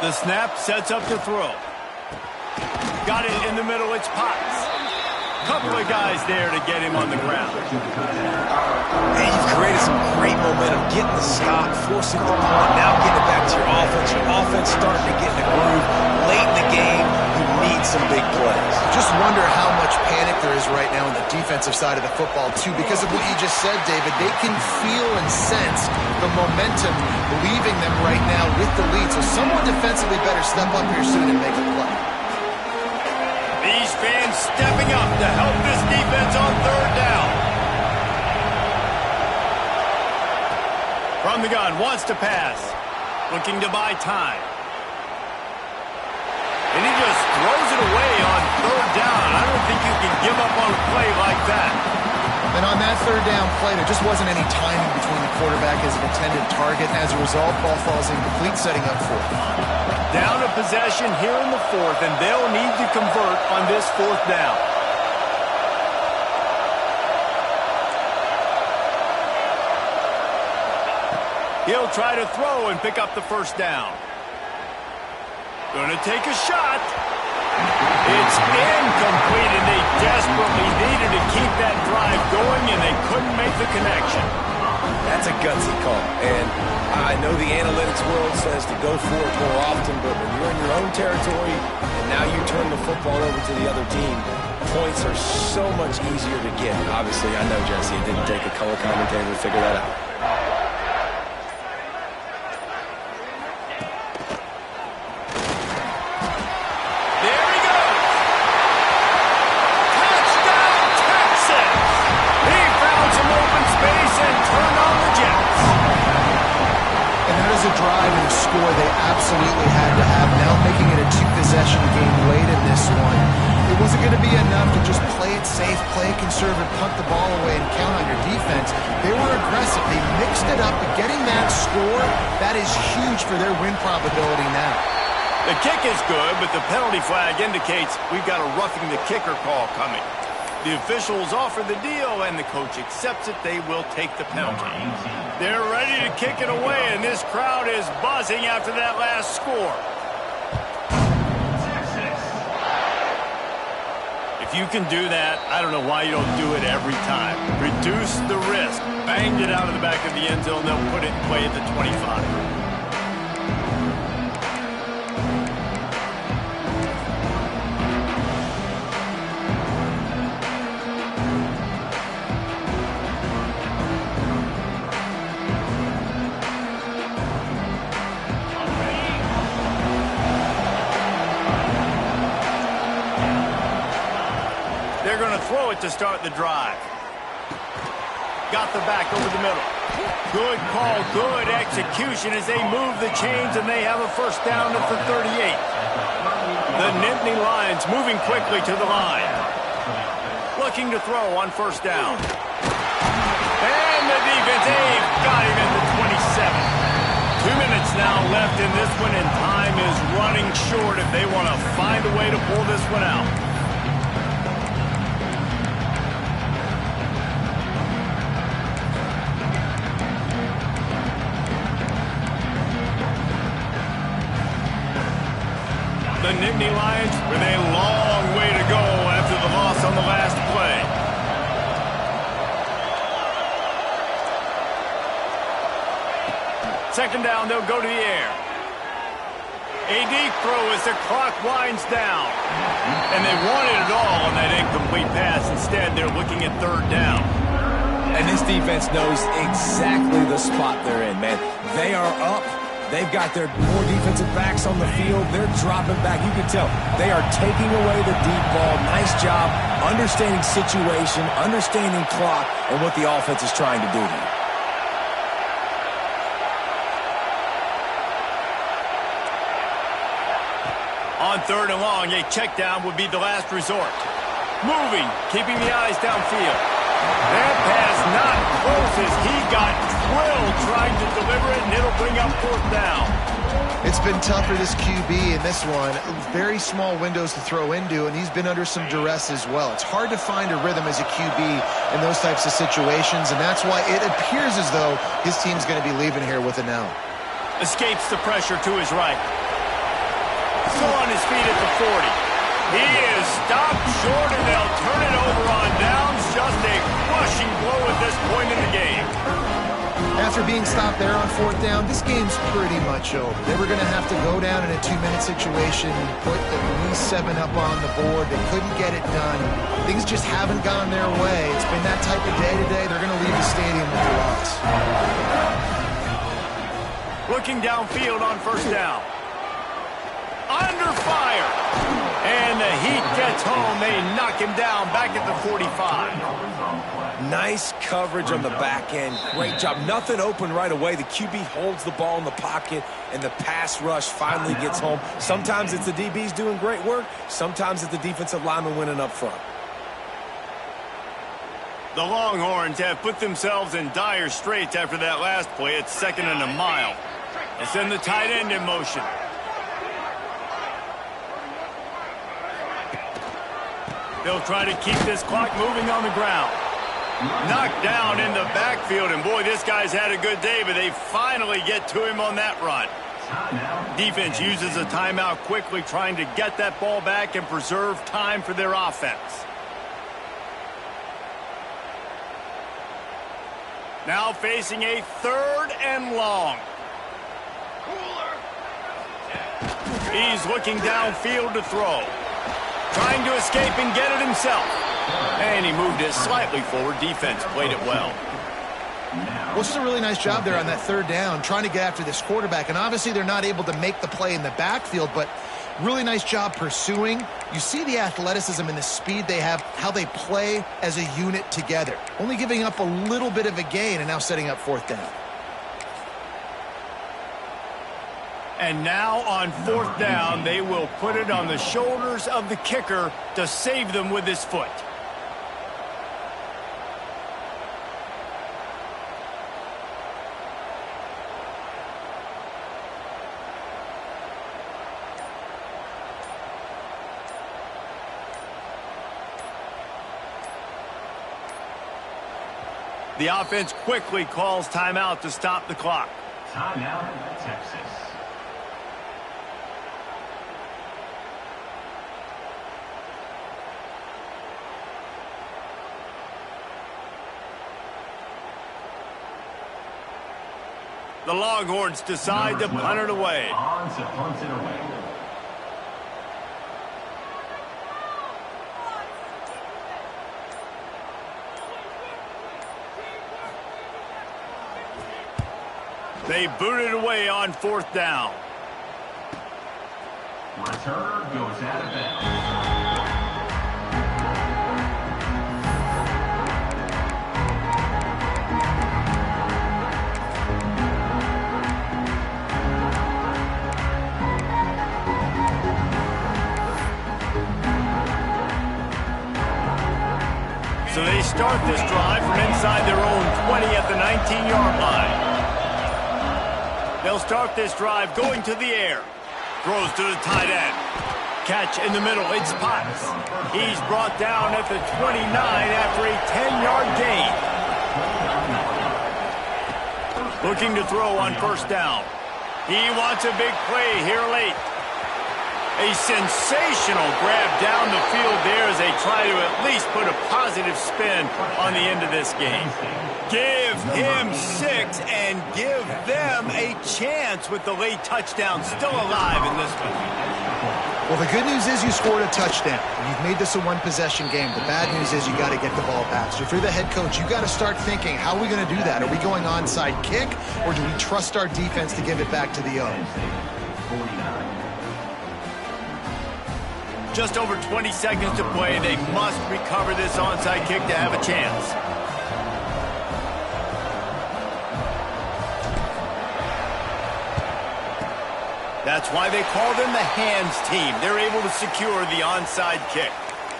The snap sets up the throw. Got it in the middle, it's Potts. Couple of guys there to get him on the ground. And you've created some great momentum, getting the stop, forcing the punt, now getting it back to your offense. Your offense starting to get in the groove. Late in the game, you need some big plays. Just wonder how much panic there is right now on the defensive side of the football, too. Because of what you just said, David, they can feel and sense the momentum leaving them right now with the lead. So someone defensively better step up here soon and make a play. These fans stepping up to help this defense on 3rd down. From the gun, wants to pass. Looking to buy time. And he just throws it away on 3rd down. I don't think you can give up on a play like that. And on that 3rd down play, there just wasn't any timing between the quarterback as an intended target. And as a result, ball falls incomplete, setting up 4th. Down a possession here in the 4th, and they'll need to convert on this 4th down. He'll try to throw and pick up the 1st down. Gonna take a shot. It's incomplete, and they desperately needed to keep that drive going, and they couldn't make the connection. That's a gutsy call, and I know the analytics world says to go for it more often, but when you're in your own territory and now you turn the football over to the other team, points are so much easier to get. Obviously, I know, Jesse, it didn't take a color commentator to figure that out. score they absolutely had to have. Now making it a two-possession game late in this one. It wasn't going to be enough to just play it safe, play it conservative, punt the ball away, and count on your defense. They were aggressive. They mixed it up, but getting that score, that is huge for their win probability now. The kick is good, but the penalty flag indicates we've got a roughing the kicker call coming. The officials offer the deal, and the coach accepts it. They will take the penalty. They're ready to kick it away, and this crowd is buzzing after that last score. If you can do that, I don't know why you don't do it every time. Reduce the risk. Banged it out of the back of the end zone. They'll put it in play at the 25. They're going to throw it to start the drive. Got the back over the middle. Good call, good execution as they move the chains, and they have a first down at the 38. The Nittany Lions moving quickly to the line. Looking to throw on first down. And the defense, they've got him at the 27. 2 minutes now left in this one, and time is running short if they want to find a way to pull this one out. The Nittany Lions with a long way to go after the loss on the last play. Second down, they'll go to the air. A deep throw as the clock winds down. And they wanted it all on that incomplete pass. Instead, they're looking at third down. And this defense knows exactly the spot they're in, man. They are up. They've got their more defensive backs on the field. They're dropping back. You can tell they are taking away the deep ball. Nice job understanding situation, understanding clock, and what the offense is trying to do here. On third and long, a check down would be the last resort. Moving, keeping the eyes downfield. That pass not close as he got drilled trying to deliver it, and it'll bring up fourth down. It's been tough for this QB in this one. Very small windows to throw into, and he's been under some duress as well. It's hard to find a rhythm as a QB in those types of situations, and that's why it appears as though his team's going to be leaving here with a now. Escapes the pressure to his right. Still on his feet at the 40. He is stopped short, and they'll turn it over on downs. Just a crushing blow at this point in the game. After being stopped there on fourth down, this game's pretty much over. They were going to have to go down in a 2-minute situation and put at least 7 up on the board. They couldn't get it done. Things just haven't gone their way. It's been that type of day today. They're going to leave the stadium with a loss. Looking downfield on first down. Under fire. And the heat gets home. They knock him down back at the 45. Nice coverage on the back end. Great job. Nothing open right away. The QB holds the ball in the pocket, and the pass rush finally gets home. Sometimes it's the DBs doing great work. Sometimes it's the defensive lineman winning up front. The Longhorns have put themselves in dire straits after that last play. It's 2nd and a mile. They send the tight end in motion. They'll try to keep this clock moving on the ground. Knocked down in the backfield, and boy, this guy's had a good day, but they finally get to him on that run. Defense uses a timeout quickly, trying to get that ball back and preserve time for their offense. Now facing a 3rd and long. He's looking downfield to throw. Trying to escape and get it himself. And he moved it slightly forward. Defense played it well. Well, it's just a really nice job there on that 3rd down, trying to get after this quarterback. And obviously they're not able to make the play in the backfield, but really nice job pursuing. You see the athleticism and the speed they have, how they play as a unit together. Only giving up a little bit of a gain and now setting up 4th down. And now on 4th down, they will put it on the shoulders of the kicker to save them with his foot. The offense quickly calls timeout to stop the clock. Timeout, Texas. The Longhorns decide to punt it away. On to punt it away. They boot it away on 4th down. Return goes out of bounds. So they start this drive from inside their own 20 at the 19-yard line. They'll start this drive going to the air. Throws to the tight end. Catch in the middle. It's Potts. He's brought down at the 29 after a 10-yard gain. Looking to throw on 1st down. He wants a big play here late. A sensational grab down the field there as they try to at least put a positive spin on the end of this game. Give him 6 and give them a chance with the late touchdown still alive in this one. Well, the good news is you scored a touchdown. You've made this a one-possession game. The bad news is you got to get the ball back. So if you're the head coach, you got to start thinking, how are we going to do that? Are we going onside kick, or do we trust our defense to give it back to the O? Just over 20 seconds to play. They must recover this onside kick to have a chance. That's why they call them the hands team. They're able to secure the onside kick.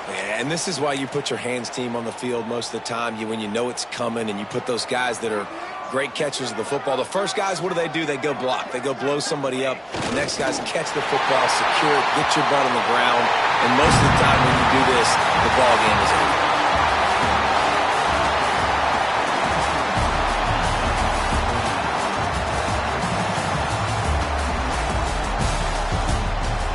Yeah, and this is why you put your hands team on the field most of the time. When you know it's coming and you put those guys that are great catchers of the football. The first guys, what do? They go block. They go blow somebody up. The next guys catch the football, secure it, get your butt on the ground. And most of the time when you do this, the ball game is over.